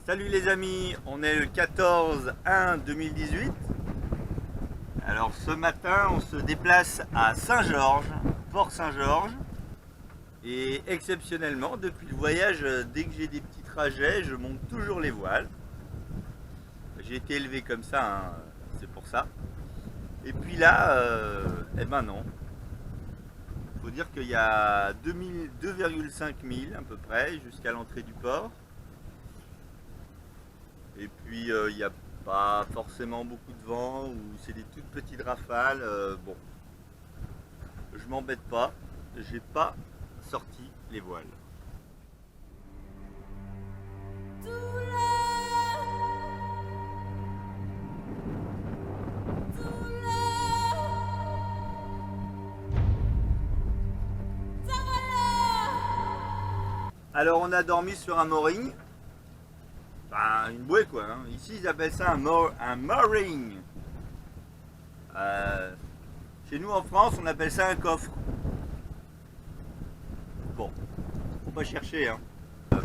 Salut les amis, on est le 14/1/2018. Alors ce matin on se déplace à Saint-Georges, Port Saint-Georges. Et exceptionnellement, depuis le voyage, dès que j'ai des petits trajets, je monte toujours les voiles. J'ai été élevé comme ça, hein, c'est pour ça. Et puis là, eh ben non. Il faut dire qu'il y a 2,5 milles à peu près jusqu'à l'entrée du port. Et puis il n'y a pas forcément beaucoup de vent ou c'est des toutes petites rafales. Bon, je m'embête pas, j'ai pas sorti les voiles. Alors on a dormi sur un mooring. Enfin, une bouée quoi. Hein. Ici ils appellent ça un mooring. Chez nous en France on appelle ça un coffre. Bon, faut pas chercher. Hein.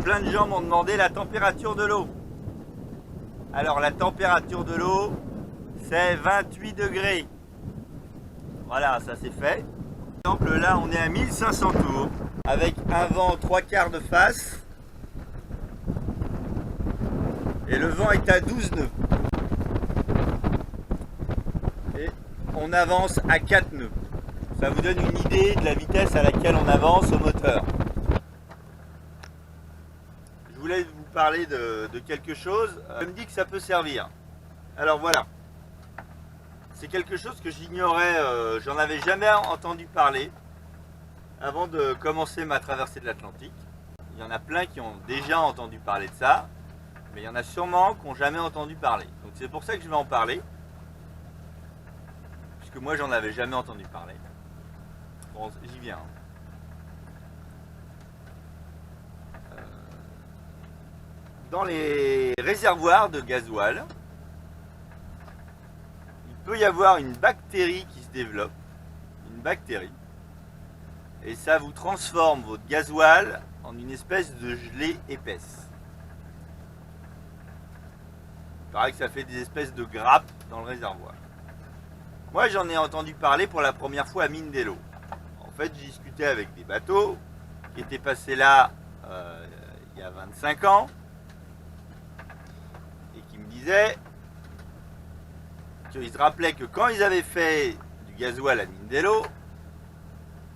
Plein de gens m'ont demandé la température de l'eau. Alors la température de l'eau c'est 28 degrés. Voilà, ça c'est fait. Par exemple là on est à 1500 tours avec un vent 3/4 de face. Et le vent est à 12 nœuds. Et on avance à 4 nœuds. Ça vous donne une idée de la vitesse à laquelle on avance au moteur. Je voulais vous parler de quelque chose. Je me dis que ça peut servir. Alors voilà. C'est quelque chose que j'ignorais, j'en avais jamais entendu parler avant de commencer ma traversée de l'Atlantique. Il y en a plein qui ont déjà entendu parler de ça. Mais il y en a sûrement qui n'ont jamais entendu parler. Donc c'est pour ça que je vais en parler. Puisque moi j'en avais jamais entendu parler. Bon, j'y viens. Dans les réservoirs de gasoil, il peut y avoir une bactérie qui se développe. Une bactérie. Et ça vous transforme votre gasoil en une espèce de gelée épaisse. Il paraît que ça fait des espèces de grappes dans le réservoir. Moi j'en ai entendu parler pour la première fois à Mindelo. En fait j'ai discuté avec des bateaux qui étaient passés là il y a 25 ans et qui me disaient qu'ils se rappelaient que quand ils avaient fait du gasoil à Mindelo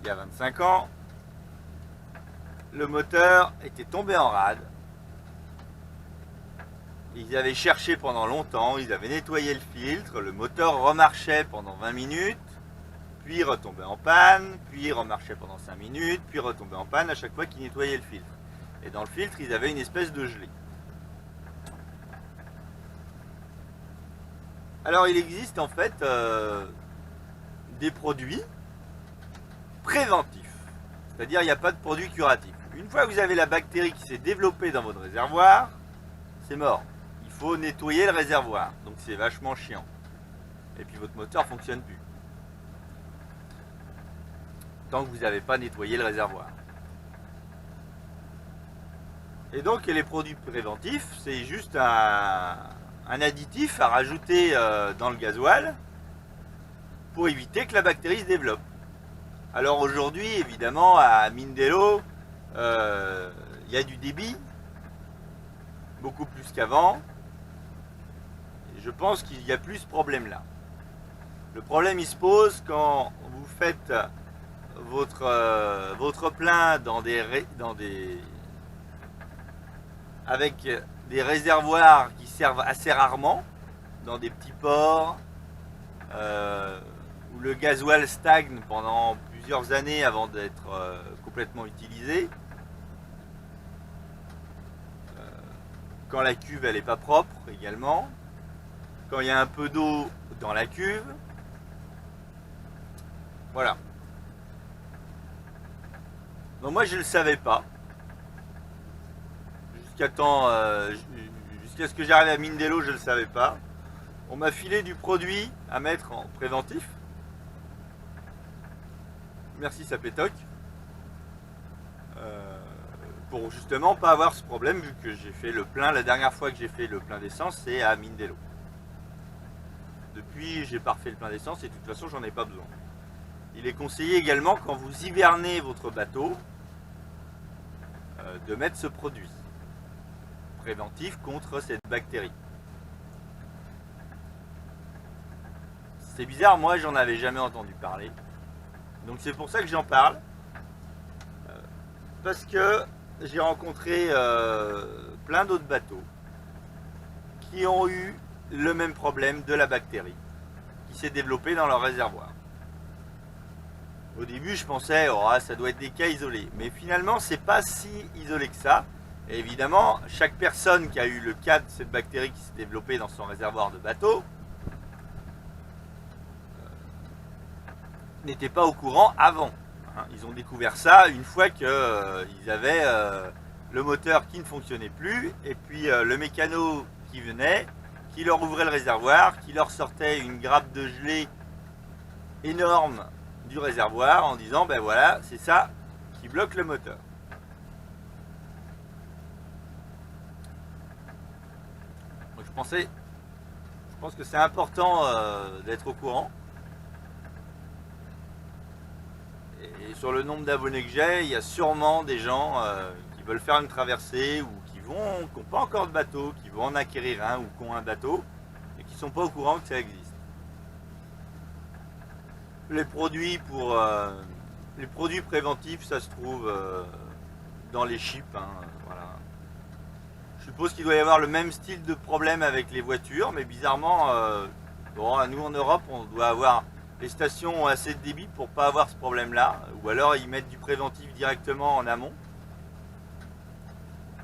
il y a 25 ans, le moteur était tombé en rade. Ils avaient cherché pendant longtemps, ils avaient nettoyé le filtre, le moteur remarchait pendant 20 minutes, puis retombait en panne, puis remarchait pendant 5 minutes, puis retombait en panne à chaque fois qu'ils nettoyaient le filtre. Et dans le filtre, ils avaient une espèce de gelée. Alors il existe en fait des produits préventifs, c'est-à-dire il n'y a pas de produit curatif. Une fois que vous avez la bactérie qui s'est développée dans votre réservoir, c'est mort. Il faut nettoyer le réservoir, donc c'est vachement chiant. Et puis votre moteur ne fonctionne plus. Tant que vous n'avez pas nettoyé le réservoir. Et donc les produits préventifs, c'est juste un additif à rajouter dans le gasoil pour éviter que la bactérie se développe. Alors aujourd'hui, évidemment, à Mindelo, il y a du débit, beaucoup plus qu'avant. Je pense qu'il n'y a plus ce problème là. Le problème il se pose quand vous faites votre plein avec des réservoirs qui servent assez rarement, dans des petits ports, où le gasoil stagne pendant plusieurs années avant d'être complètement utilisé. Quand la cuve elle n'est pas propre également. Quand il y a un peu d'eau dans la cuve. Voilà. Donc moi je ne le savais pas. Jusqu'à ce que j'arrive à Mindelo, je ne le savais pas. On m'a filé du produit à mettre en préventif. Merci, ça pétoque. pour justement pas avoir ce problème, vu que j'ai fait le plein, la dernière fois que j'ai fait le plein d'essence, c'est à Mindelo. Depuis, j'ai pas refait le plein d'essence et de toute façon, j'en ai pas besoin. Il est conseillé également, quand vous hivernez votre bateau, de mettre ce produit préventif contre cette bactérie. C'est bizarre, moi j'en avais jamais entendu parler. Donc c'est pour ça que j'en parle. Parce que j'ai rencontré plein d'autres bateaux qui ont eu le même problème de la bactérie qui s'est développée dans leur réservoir. Au début je pensais oh, ça doit être des cas isolés, mais finalement c'est pas si isolé que ça. Et évidemment, chaque personne qui a eu le cas de cette bactérie qui s'est développée dans son réservoir de bateau n'était pas au courant avant. Ils ont découvert ça une fois qu'ils avaient le moteur qui ne fonctionnait plus et puis le mécano qui venait, qui leur ouvrait le réservoir, qui leur sortait une grappe de gelée énorme du réservoir en disant ben voilà, c'est ça qui bloque le moteur. Donc je pense que c'est important d'être au courant. Et sur le nombre d'abonnés que j'ai, il y a sûrement des gens qui veulent faire une traversée ou qui n'ont pas encore de bateau, qui vont en acquérir un ou qui ont un bateau et qui ne sont pas au courant que ça existe. Les produits préventifs, ça se trouve dans les chips. Voilà. Je suppose qu'il doit y avoir le même style de problème avec les voitures, mais bizarrement, nous en Europe, on doit avoir... Les stations ont assez de débit pour pas avoir ce problème-là, ou alors ils mettent du préventif directement en amont.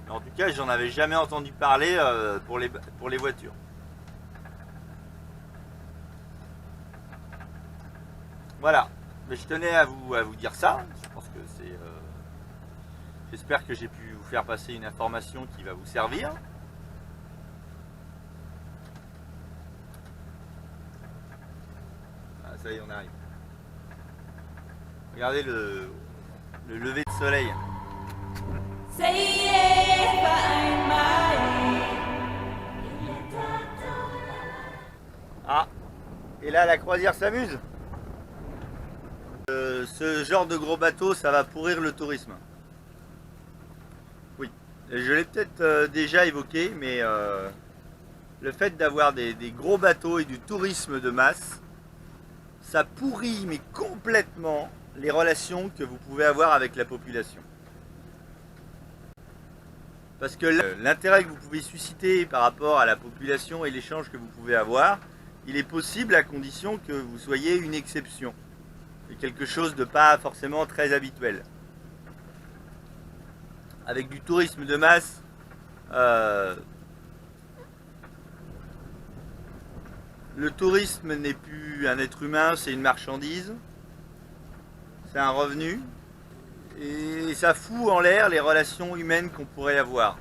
Mais en tout cas, j'en avais jamais entendu parler pour les voitures. Voilà, mais je tenais à vous dire ça. Je pense que c'est. J'espère que j'ai pu vous faire passer une information qui va vous servir. Ça y est, on arrive. Regardez le lever de soleil. Ah, et là la croisière s'amuse. Ce genre de gros bateau, ça va pourrir le tourisme. Oui, je l'ai peut-être déjà évoqué, mais le fait d'avoir des gros bateaux et du tourisme de masse, ça pourrit mais complètement les relations que vous pouvez avoir avec la population. Parce que l'intérêt que vous pouvez susciter par rapport à la population et l'échange que vous pouvez avoir, il est possible à condition que vous soyez une exception. Et quelque chose de pas forcément très habituel. Avec du tourisme de masse, le tourisme n'est plus un être humain, c'est une marchandise, c'est un revenu, et ça fout en l'air les relations humaines qu'on pourrait avoir.